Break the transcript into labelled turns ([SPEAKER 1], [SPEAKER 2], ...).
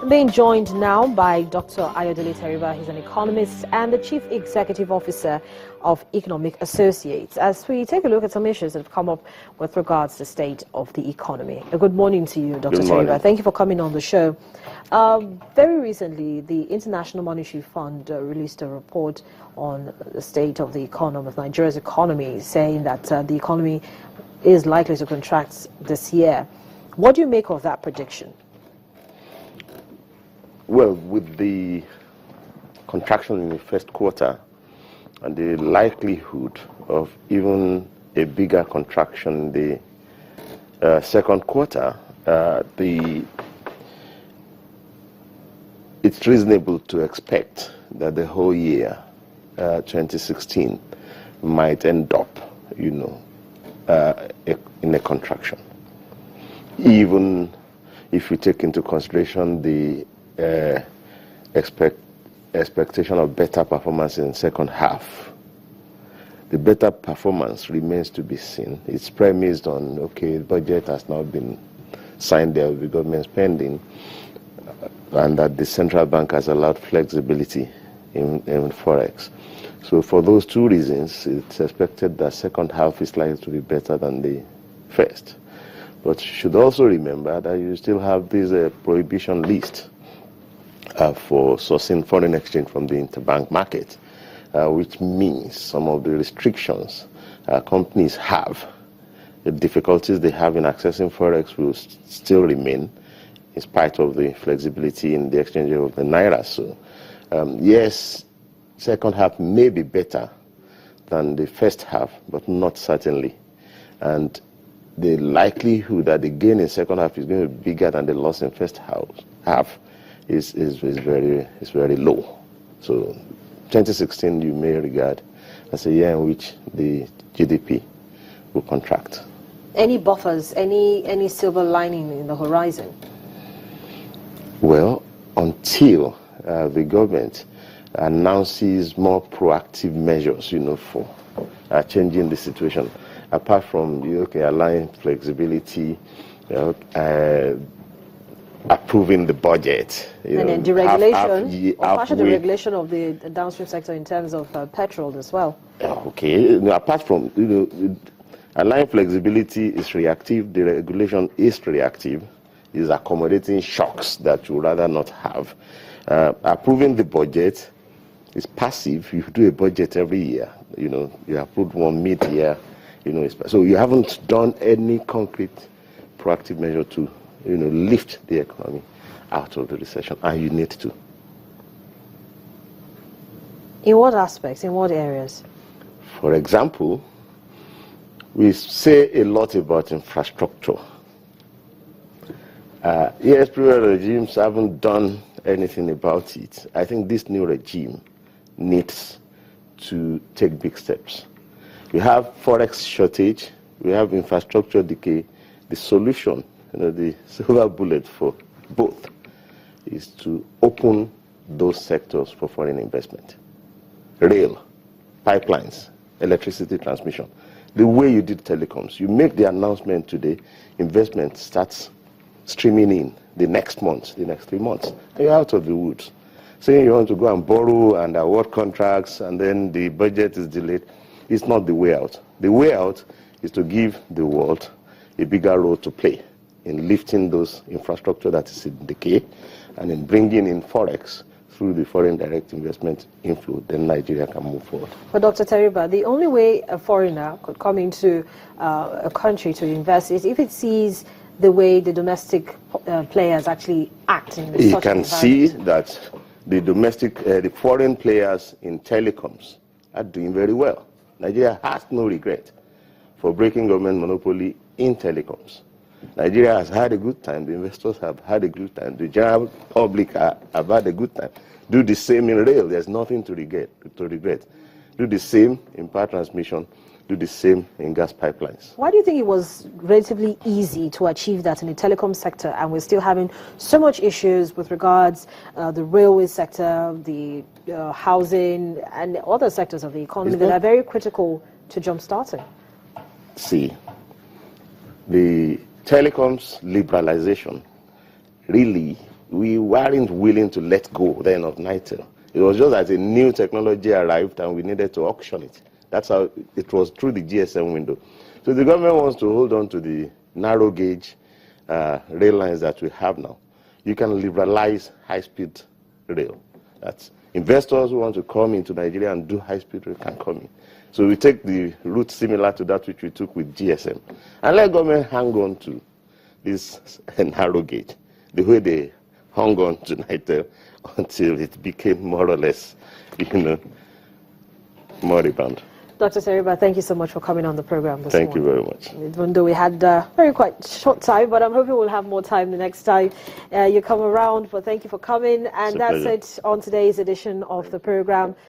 [SPEAKER 1] I'm being joined now by Dr. Ayo Teriba. He's an economist and the Chief Executive Officer of Economic Associates, as we take a look at some issues that have come up with regards to the state of the economy. Good morning to you, Dr. Teriba. Thank you for coming on the show. Very recently, the International Monetary Fund released a report on the state of the economy, of Nigeria's economy, saying that the economy is likely to contract this year. What do you make of that prediction?
[SPEAKER 2] Well, with the contraction in the first quarter and the likelihood of even a bigger contraction in the second quarter, it's reasonable to expect that the whole year, 2016, might end up, in a contraction. Even if we take into consideration the expectation of better performance in the second half. The better performance remains to be seen. It's premised on, okay, the budget has now been signed, there will be government spending, and that the central bank has allowed flexibility in Forex. So for those two reasons, it's expected that second half is likely to be better than the first. But you should also remember that you still have this prohibition list for sourcing foreign exchange from the interbank market, which means some of the restrictions companies have, the difficulties they have in accessing Forex will still remain in spite of the flexibility in the exchange of the Naira. So, yes, second half may be better than the first half, but not certainly. And the likelihood that the gain in second half is going to be bigger than the loss in first half is very low. So 2016 you may regard as a year in which the GDP will contract.
[SPEAKER 1] Any buffers, any silver lining in the horizon?
[SPEAKER 2] Well, until the government announces more proactive measures, for changing the situation, apart from allowing flexibility, approving the budget,
[SPEAKER 1] and then deregulation, or partial deregulation of the downstream sector in terms of petrol as well.
[SPEAKER 2] Okay, apart from allowing flexibility is reactive, deregulation is reactive, is accommodating shocks that you rather not have. Approving the budget is passive. You do a budget every year. You approve one mid-year. So you haven't done any concrete proactive measure to lift the economy out of the recession, and you need to.
[SPEAKER 1] In what aspects, in what areas?
[SPEAKER 2] For example, we say a lot about infrastructure. Yes, previous regimes haven't done anything about it. I think this new regime needs to take big steps. We have Forex shortage, we have infrastructure decay. The solution, the silver bullet for both, is to open those sectors for foreign investment. Rail, pipelines, electricity transmission. The way you did telecoms, you make the announcement today, investment starts streaming in the next month, the next 3 months, and you're out of the woods. Saying you want to go and borrow and award contracts and then the budget is delayed, it's not the way out. The way out is to give the world a bigger role to play in lifting those infrastructure that is in decay and in bringing in Forex through the foreign direct investment inflow, then Nigeria can move forward.
[SPEAKER 1] But Dr. Teriba, the only way a foreigner could come into a country to invest is if it sees the way the domestic players actually act in such an environment.
[SPEAKER 2] You can see that the foreign players in telecoms are doing very well. Nigeria has no regret for breaking government monopoly in telecoms. Nigeria has had a good time, the investors have had a good time, the general public have had a good time. Do the same in rail, there's nothing to regret. Do the same in power transmission, do the same in gas pipelines.
[SPEAKER 1] Why do you think it was relatively easy to achieve that in the telecom sector, and we're still having so much issues with regards the railway sector, the housing, and other sectors of the economy that are very critical to jump-starting?
[SPEAKER 2] See, the telecoms liberalization really we weren't willing to let go then of NITEL. It was just as a new technology arrived and we needed to auction it. That's how it was through the GSM window. So the government wants to hold on to the narrow gauge rail lines that we have now. You can liberalize high-speed rail. That's investors who want to come into Nigeria and do high-speed rail can come in. So we take the route similar to that which we took with GSM. And let government hang on to this narrow gauge, the way they hung on to NITEL until it became more or less, moribund.
[SPEAKER 1] Dr. Teriba, thank you so much for coming on the program this morning.
[SPEAKER 2] Thank you very much.
[SPEAKER 1] Even though we had very quite short time, but I'm hoping we'll have more time the next time you come around. But thank you for coming. And that's it on today's edition of the program.